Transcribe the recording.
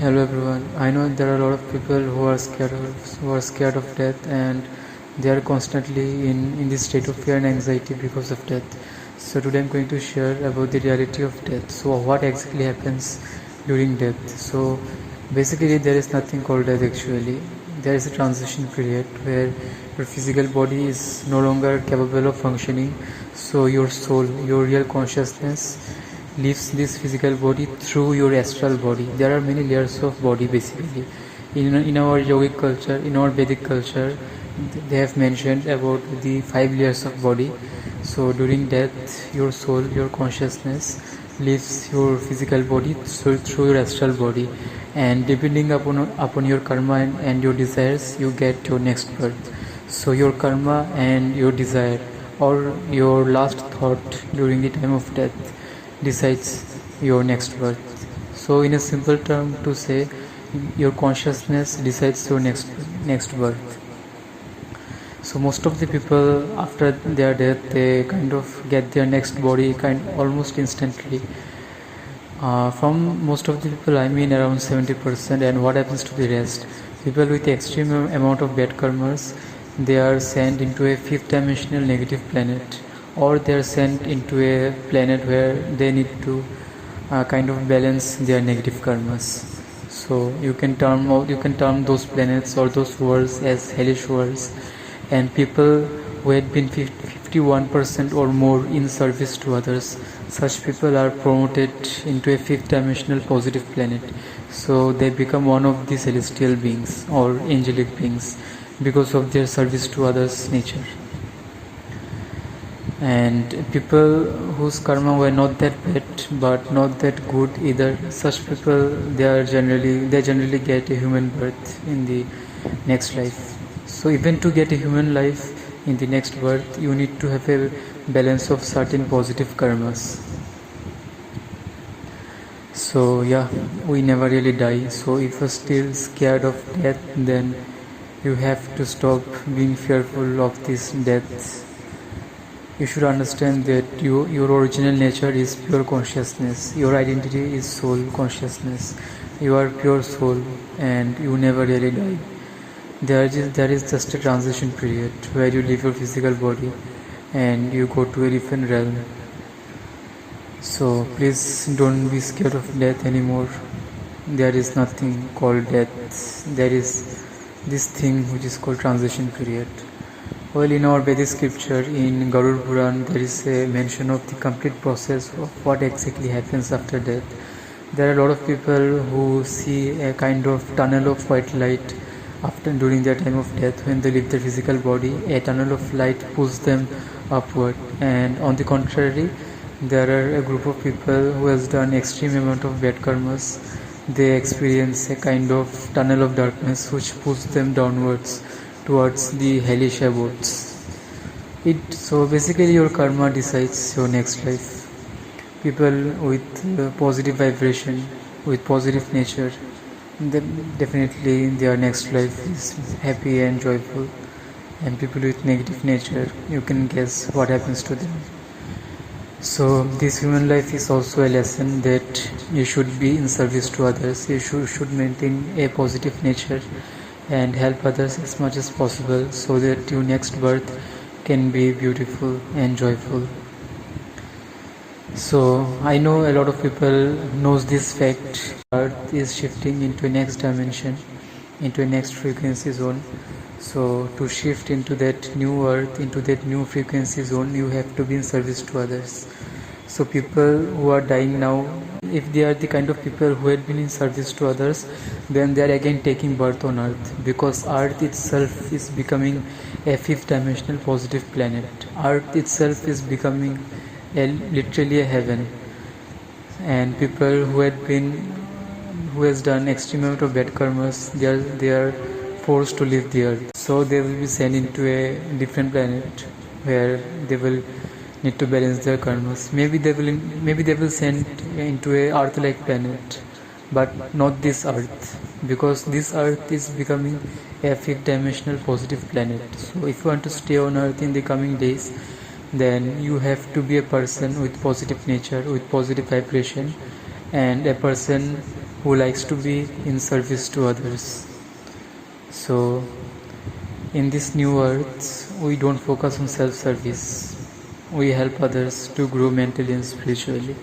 Hello everyone. I know there are a lot of people who are scared of death, and they are constantly in this state of fear and anxiety because of death. So today I'm going to share about the reality of death. So what exactly happens during death? So basically there is nothing called death actually. There is a transition period where your physical body is no longer capable of functioning. So your soul, your real consciousness leaves this physical body through your astral body. There are many layers of body basically. In our yogic culture, in our Vedic culture, they have mentioned about the 5 layers of body. So during death, your soul, your consciousness leaves your physical body through your astral body, and depending upon your karma and your desires, you get your next birth. So your karma and your desire, or your last thought during the time of death, decides your next birth. So in a simple term to say, your consciousness decides your next birth. So most of the people after their death, they kind of get their next body almost instantly. From most of the people, I mean around 70%. And what happens to the rest? People with extreme amount of bad karmas, they are sent into a fifth dimensional negative planet, or they are sent into a planet where they need to kind of balance their negative karmas. So you can term those planets or those worlds as hellish worlds. And people who had been 51% or more in service to others, such people are promoted into a fifth dimensional positive planet. So they become one of the celestial beings or angelic beings because of their service to others nature. And people whose karma were not that bad but not that good either, such people, they generally get a human birth in the next life. So even to get a human life in the next birth, you need to have a balance of certain positive karmas. So yeah, we never really die. So if you're still scared of death, then you have to stop being fearful of this death. You should understand that your original nature is pure consciousness. Your identity is soul consciousness. You are pure soul, and you never really die. There is just a transition period where you leave your physical body and you go to a different realm. So please don't be scared of death anymore. There is nothing called death. There is this thing which is called transition period. Well, in our Vedic scripture, in Garuda Puran, there is a mention of the complete process of what exactly happens after death. There are a lot of people who see a kind of tunnel of white light during their time of death. When they leave their physical body, a tunnel of light pulls them upward. And on the contrary, there are a group of people who has done extreme amount of bad karmas. They experience a kind of tunnel of darkness which pulls them downwards towards the hellish abodes. So basically your karma decides your next life. People with positive vibration, with positive nature, then definitely their next life is happy and joyful. And people with negative nature, you can guess what happens to them. So this human life is also a lesson that you should be in service to others. You should maintain a positive nature and help others as much as possible, so that your next birth can be beautiful and joyful. So I know a lot of people knows this fact. Earth is shifting into a next dimension, into a next frequency zone. So to shift into that new earth, into that new frequency zone, you have to be in service to others. So people who are dying now, if they are the kind of people who had been in service to others, then they are again taking birth on earth, because earth itself is becoming a fifth dimensional positive planet. Earth itself is becoming literally a heaven. And people who has done extreme amount of bad karmas, they are forced to leave the earth. So they will be sent into a different planet where they will need to balance their karmas. Maybe they will send into a earth-like planet, but not this earth, because this earth is becoming a fifth dimensional positive planet. So if you want to stay on earth in the coming days, then you have to be a person with positive nature, with positive vibration, and a person who likes to be in service to others. So in this new earth, we don't focus on self-service. We help others to grow mentally and spiritually.